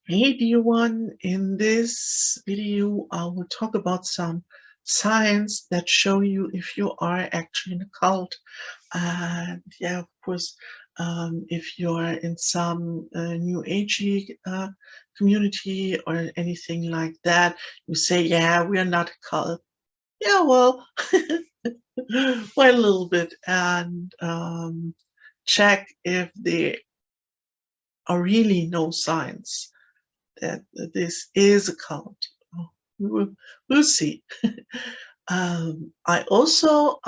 Hey dear one, in this video I will talk about some signs that show you if you are actually in a cult. And yeah, of course, if you're in some new agey community or anything like that, you say, yeah, we are not a cult. Yeah, well, wait a little bit and check if there are really no signs that this is a cult. Oh, we'll see. I also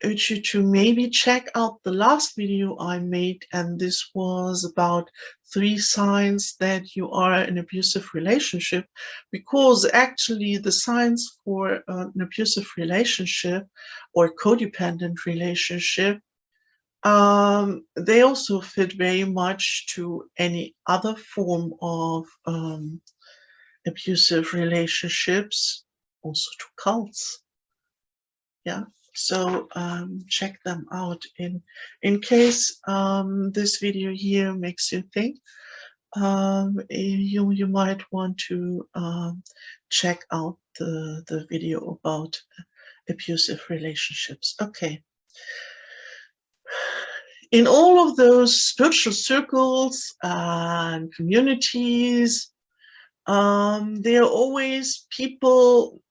urge you to maybe check out the last video I made, and this was about 3 signs that you are in an abusive relationship, because actually the signs for an abusive relationship or codependent relationship, they also fit very much to any other form of abusive relationships, also to cults. Yeah, so check them out. In case this video here makes you think, you might want to check out the video about abusive relationships. Okay. In all of those spiritual circles and communities, there are always people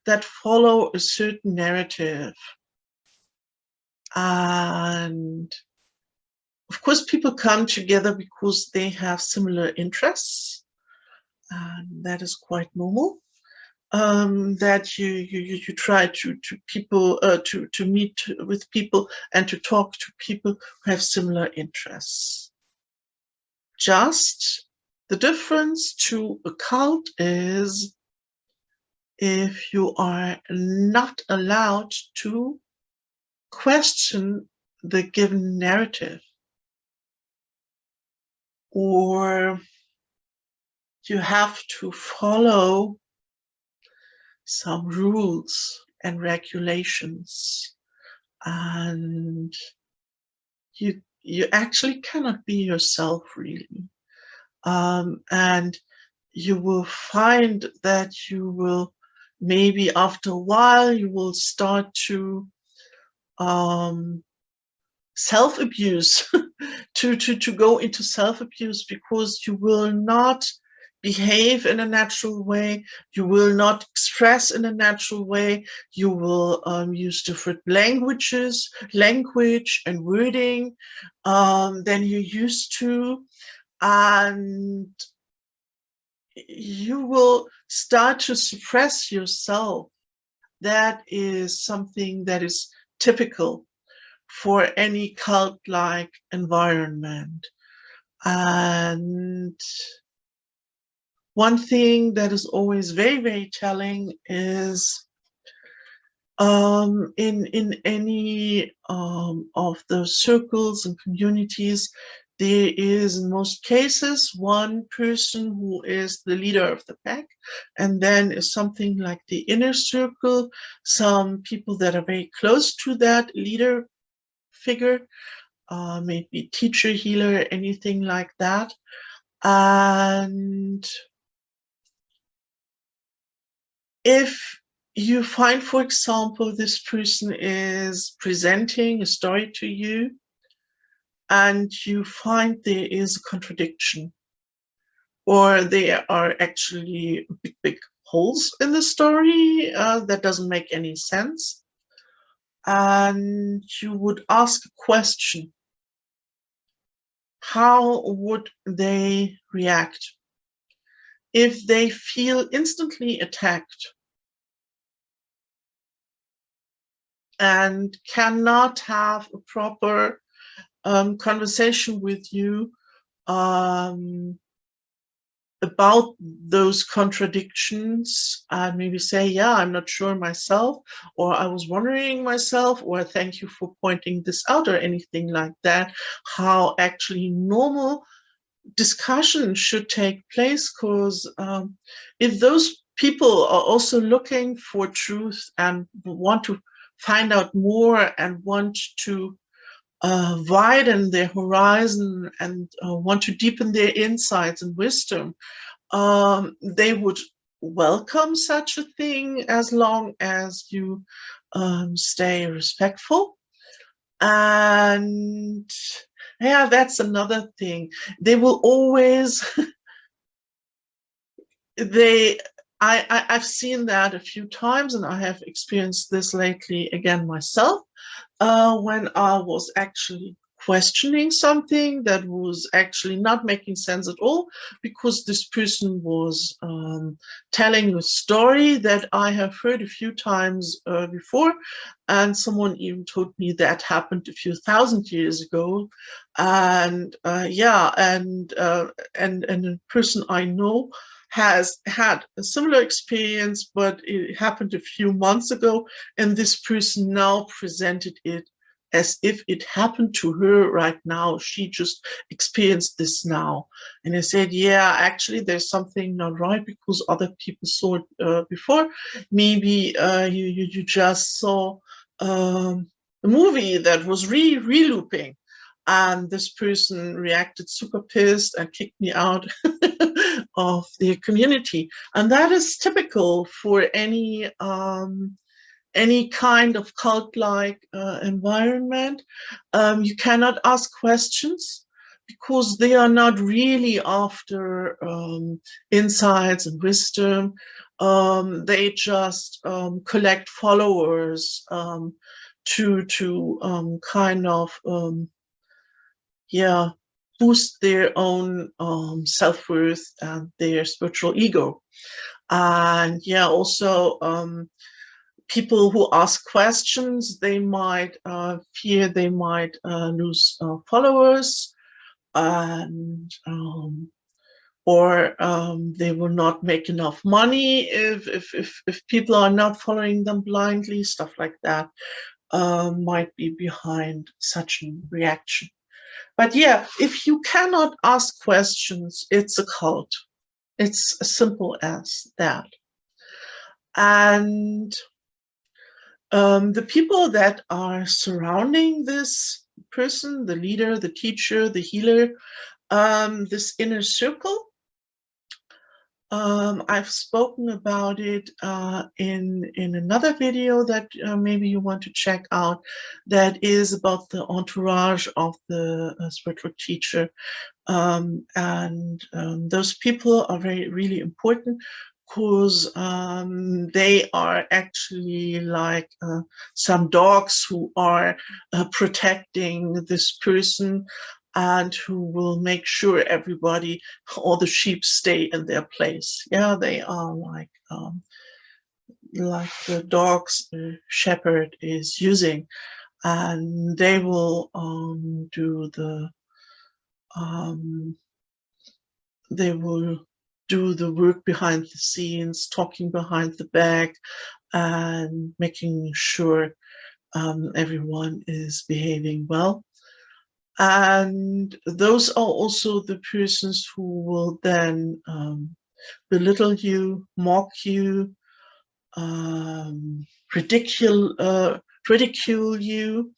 that follow a certain narrative. And of course, people come together because they have similar interests, and that is quite normal. That you try to people to meet with people and to talk to people who have similar interests. Just the difference to a cult is if you are not allowed to question the given narrative, or you have to follow some rules and regulations, and you actually cannot be yourself, really. And you will find that you will, maybe after a while, you will start to self-abuse, to go into self-abuse, because you will not behave in a natural way, you will not express in a natural way, you will use different language and wording than you used to, and you will start to suppress yourself. That is something that is typical for any cult-like environment. And one thing that is always very, very telling is in any of those circles and communities, there is, in most cases, one person who is the leader of the pack, and then is something like the inner circle, some people that are very close to that leader figure, maybe teacher, healer, anything like that. And if you find, for example, this person is presenting a story to you and you find there is a contradiction, or there are actually big holes in the story that doesn't make any sense, and you would ask a question, how would they react if they feel instantly attacked and cannot have a proper conversation with you about those contradictions, and maybe say, yeah, I'm not sure myself, or I was wondering myself, or thank you for pointing this out, or anything like that, how actually normal discussion should take place. Because if those people are also looking for truth and want to find out more and want to widen their horizon and want to deepen their insights and wisdom, they would welcome such a thing as long as you stay respectful. And yeah, that's another thing. They will always I've seen that a few times, and I have experienced this lately again myself, when I was actually questioning something that was actually not making sense at all, because this person was telling a story that I have heard a few times before, and someone even told me that happened a few thousand years ago, and and a person I know has had a similar experience, but it happened a few months ago, and this person now presented it as if it happened to her right now. She just experienced this now. And I said, yeah, actually, there's something not right because other people saw it before. Maybe you just saw a movie that was re-looping. And this person reacted super pissed and kicked me out of the community. And that is typical for any kind of cult-like environment. You cannot ask questions because they are not really after insights and wisdom. They just collect followers to kind of yeah, boost their own self-worth and their spiritual ego. And yeah, also people who ask questions, they might fear they might lose followers, and or they will not make enough money if people are not following them blindly. Stuff like that might be behind such a reaction. But yeah, if you cannot ask questions, it's a cult. It's as simple as that. And the people that are surrounding this person, the leader, the teacher, the healer, this inner circle, I've spoken about it in another video that maybe you want to check out, that is about the entourage of the spiritual teacher. Those people are really important because they are actually like some dogs who are protecting this person and who will make sure everybody, all the sheep, stay in their place. Yeah, they are like the dogs the shepherd is using, and they will do the they will do the work behind the scenes, talking behind the back, and making sure everyone is behaving well. And those are also the persons who will then belittle you, mock you, ridicule you,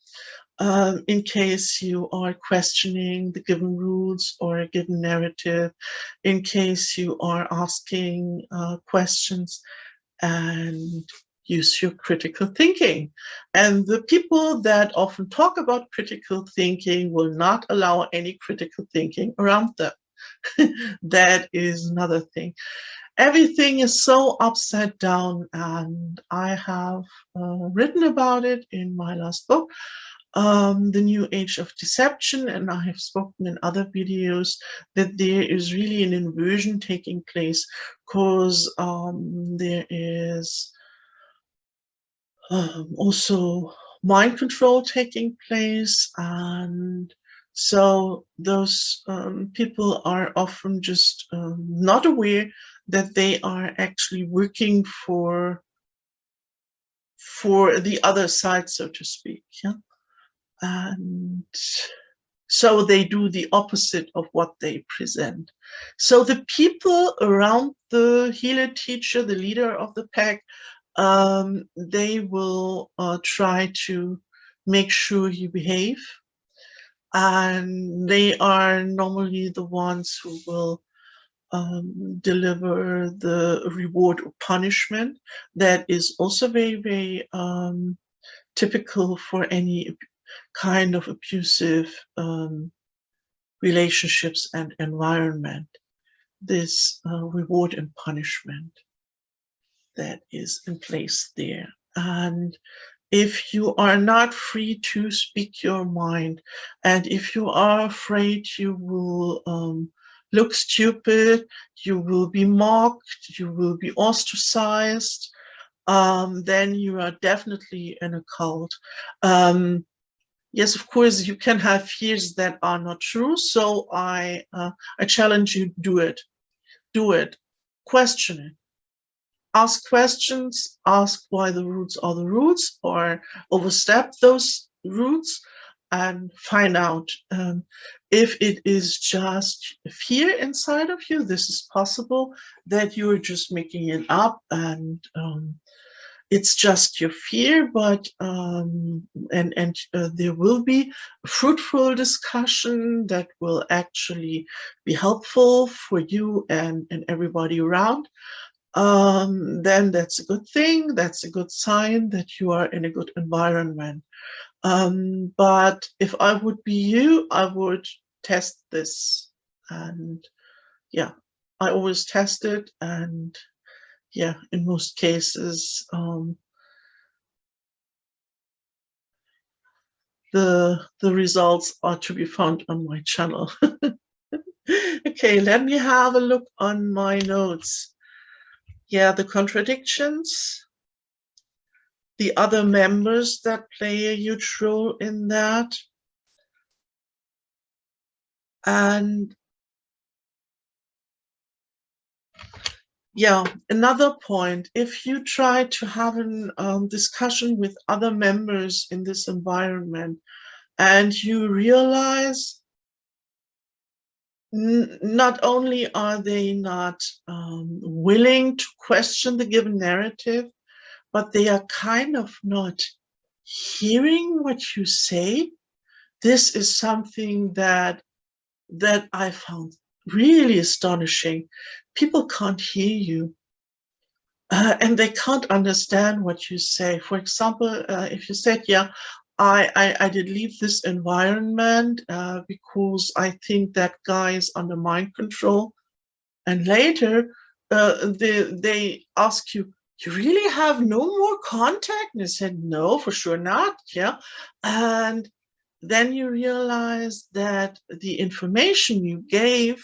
in case you are questioning the given rules or a given narrative, in case you are asking questions and use your critical thinking. And the people that often talk about critical thinking will not allow any critical thinking around them. That is another thing. Everything is so upside down, and I have written about it in my last book, The New Age of Deception, and I have spoken in other videos that there is really an inversion taking place, because there is also mind control taking place, and so those people are often just not aware that they are actually working for the other side, so to speak. Yeah, and so they do the opposite of what they present. So the people around the healer teacher, the leader of the pack, they will try to make sure you behave. and they are normally the ones who will deliver the reward or punishment. That is also very, very typical for any kind of abusive relationships and environment. This reward and punishment that is in place there. And if you are not free to speak your mind, and if you are afraid you will look stupid, you will be mocked, you will be ostracized, then you are definitely in a cult. Yes, of course, you can have fears that are not true. So I challenge you: do it, question it. Ask questions, ask why the roots are the roots, or overstep those roots, and find out if it is just fear inside of you. This is possible that you're just making it up, and it's just your fear, but there will be fruitful discussion that will actually be helpful for you and everybody around. Then that's a good thing. That's a good sign that you are in a good environment. But if I would be you, I would test this. And yeah, I always test it. And yeah, in most cases, the results are to be found on my channel. Okay, let me have a look on my notes. Yeah, the contradictions, the other members that play a huge role in that. And yeah, another point, if you try to have a discussion with other members in this environment and you realize not only are they not willing to question the given narrative, but they are kind of not hearing what you say. This is something that I found really astonishing. People can't hear you, and they can't understand what you say. For example, if you said, yeah, I did leave this environment because I think that guy is under mind control. And later, they ask you, you really have no more contact? And I said, no, for sure not. Yeah. And then you realize that the information you gave,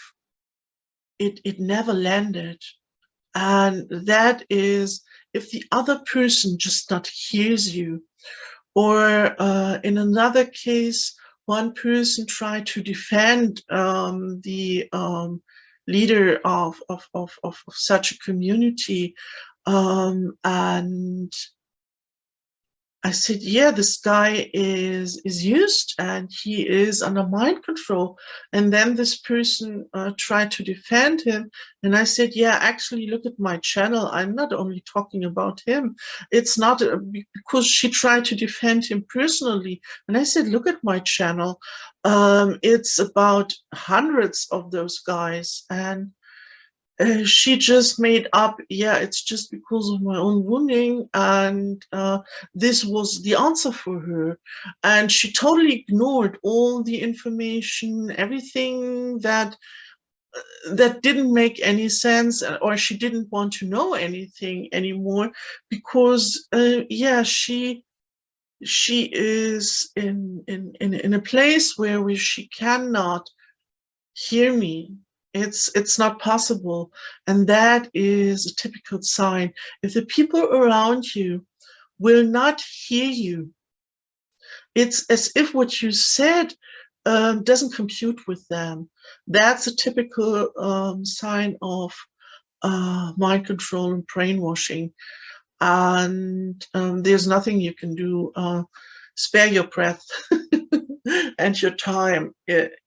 it never landed. And that is if the other person just not hears you. Or in another case, one person tried to defend the leader of such a community. And I said, yeah, this guy is used and he is under mind control. And then this person tried to defend him. And I said, yeah, actually, look at my channel. I'm not only talking about him. It's not because she tried to defend him personally. And I said, look at my channel. It's about hundreds of those guys. And she just made up, yeah, it's just because of my own wounding, and this was the answer for her. And she totally ignored all the information, everything that didn't make any sense, or she didn't want to know anything anymore, because yeah, she is in a place where she cannot hear me. It's not possible. And that is a typical sign. If the people around you will not hear you, it's as if what you said doesn't compute with them. That's a typical sign of mind control and brainwashing. And there's nothing you can do. Spare your breath and your time.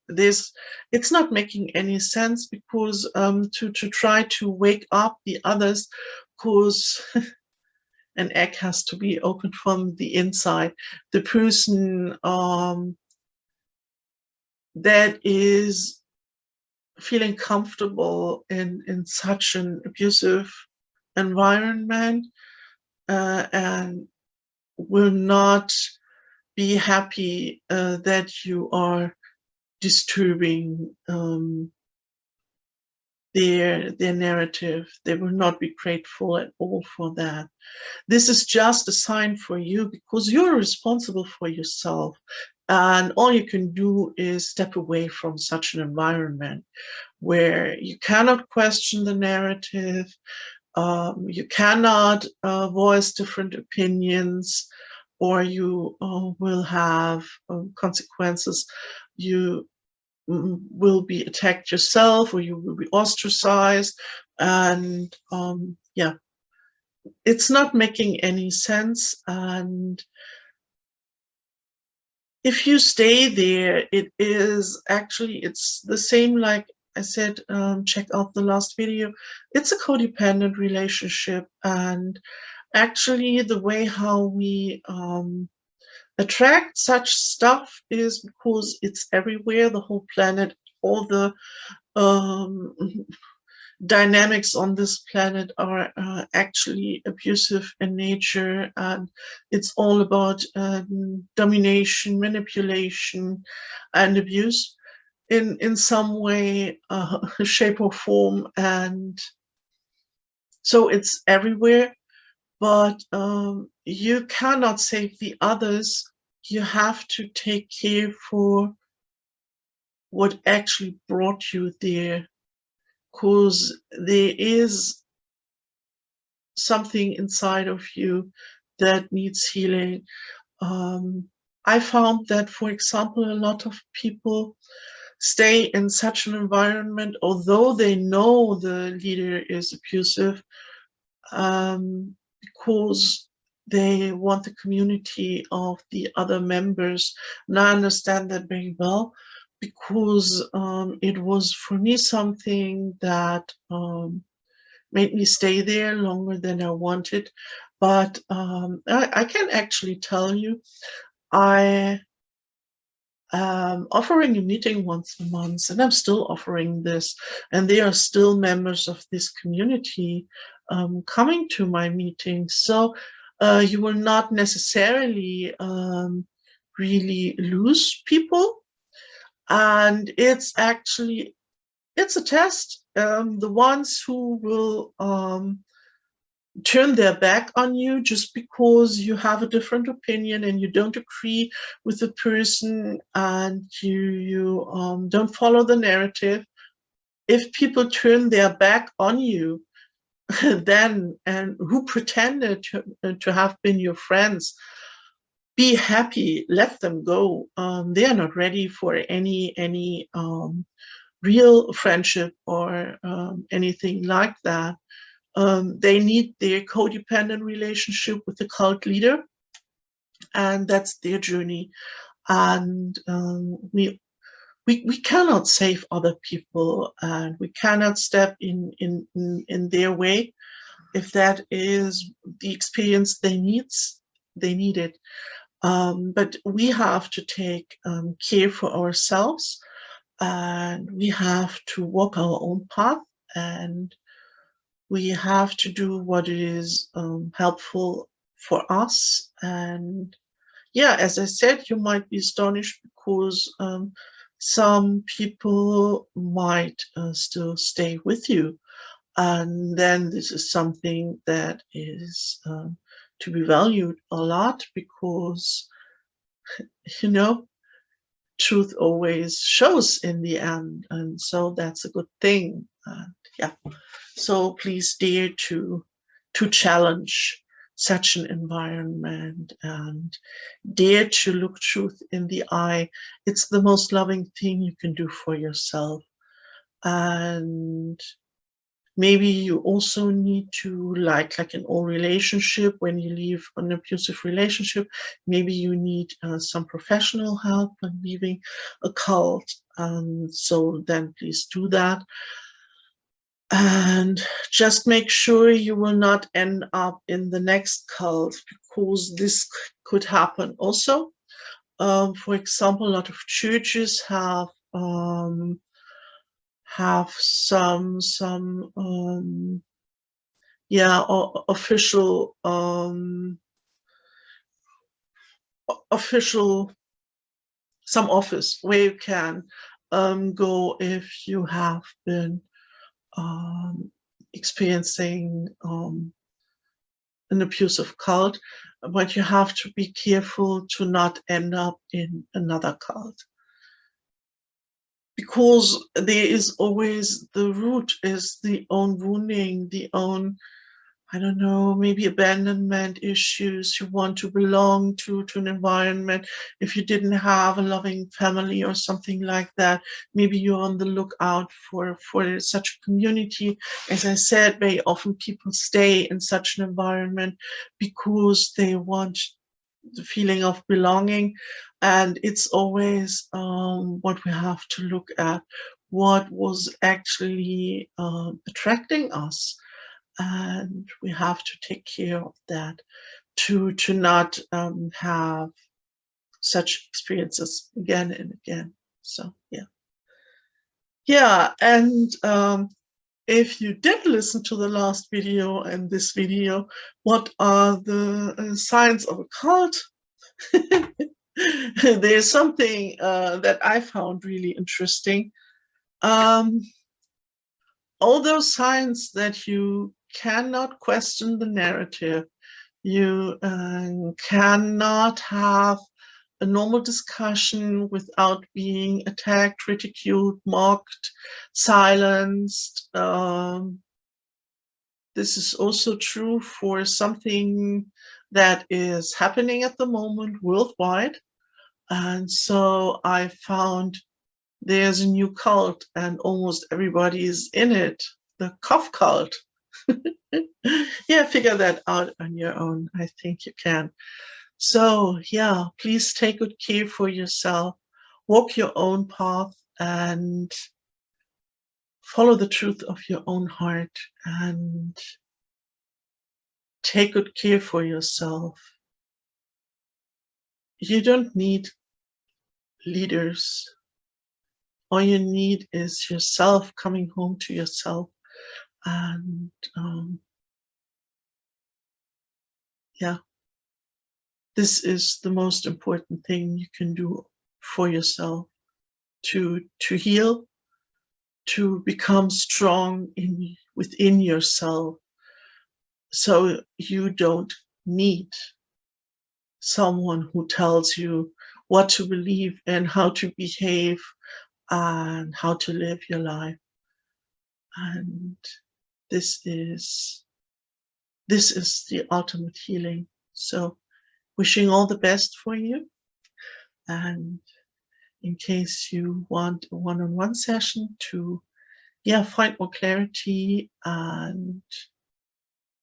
It's not making any sense, because to try to wake up the others, because an egg has to be opened from the inside. The person that is feeling comfortable in such an abusive environment, and will not be happy that you are disturbing their narrative. They will not be grateful at all for that. This is just a sign for you, because you're responsible for yourself, and all you can do is step away from such an environment where you cannot question the narrative, you cannot voice different opinions, or you will have consequences. You will be attacked yourself, or you will be ostracized, and yeah, it's not making any sense. And if you stay there, it is actually, it's the same, like I said, check out the last video. It's a codependent relationship, and actually the way how we attract such stuff is because it's everywhere, the whole planet, all the um, dynamics on this planet are actually abusive in nature, and it's all about domination, manipulation, and abuse in some way, shape, or form. And so it's everywhere, but you cannot save the others. You have to take care for what actually brought you there, because there is something inside of you that needs healing. I found that, for example, a lot of people stay in such an environment, although they know the leader is abusive, because they want the community of the other members. And I understand that very well, because it was for me something that made me stay there longer than I wanted. But I can actually tell you, I am offering a meeting once a month, and I'm still offering this, and they are still members of this community coming to my meetings. So you will not necessarily really lose people, and it's actually, it's a test. The ones who will turn their back on you just because you have a different opinion and you don't agree with the person, and you don't follow the narrative. If people turn their back on you, then, and who pretended to have been your friends, be happy, let them go. They are not ready for any real friendship or anything like that. They need their codependent relationship with the cult leader, and that's their journey. And we cannot save other people, and we cannot step in their way. If that is the experience they need it. But we have to take care for ourselves, and we have to walk our own path, and we have to do what is helpful for us. And yeah, as I said, you might be astonished, because some people might still stay with you. And then this is something that is to be valued a lot, because, you know, truth always shows in the end. And so that's a good thing. Yeah. So please dare to challenge such an environment, and dare to look truth in the eye. It's the most loving thing you can do for yourself. And maybe you also need to, like in all relationship, when you leave an abusive relationship, maybe you need some professional help when leaving a cult. So then please do that. And just make sure you will not end up in the next cult, because this could happen also. For example, a lot of churches have have some yeah, official some office where you can go if you have been experiencing an abusive cult, but you have to be careful to not end up in another cult, because there is always, the root is the own wounding, the own, I don't know, maybe abandonment issues. You want to belong to an environment. If you didn't have a loving family or something like that, maybe you're on the lookout for such a community. As I said, very often people stay in such an environment because they want the feeling of belonging. And it's always what we have to look at. What was actually attracting us? And we have to take care of that to not have such experiences again and again. So yeah. And if you did listen to the last video and this video, what are the signs of a cult? There's something that I found really interesting. All those signs that you cannot question the narrative, you cannot have a normal discussion without being attacked, ridiculed, mocked, silenced. This is also true for something that is happening at the moment worldwide. And so I found there's a new cult and almost everybody is in it, the cough cult. Yeah, figure that out on your own. I think you can. So yeah, please take good care for yourself, walk your own path, and follow the truth of your own heart, and take good care for yourself. You don't need leaders. All you need is yourself, coming home to yourself. And yeah, this is the most important thing you can do for yourself, to heal, to become strong within yourself, so you don't need someone who tells you what to believe and how to behave and how to live your life. And this is the ultimate healing. So wishing all the best for you. And in case you want a one-on-one session to find more clarity and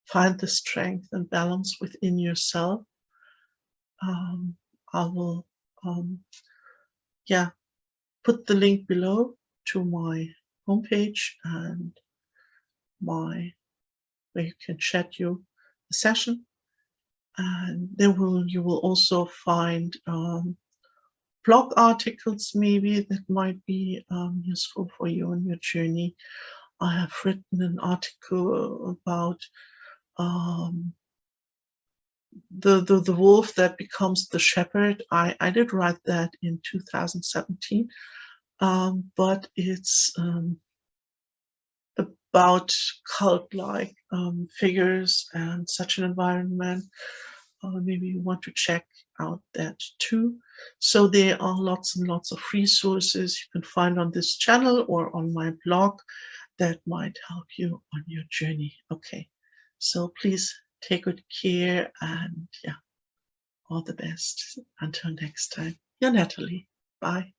find the strength and balance within yourself, I will put the link below to my homepage and where you can schedule a session. And you will also find blog articles maybe that might be useful for you on your journey. I have written an article about the wolf that becomes the shepherd. I did write that in 2017, but it's about cult-like figures and such an environment. Maybe you want to check out that too. So there are lots and lots of resources you can find on this channel or on my blog that might help you on your journey. Okay, so please take good care, and all the best. Until next time, your Natalie. Bye.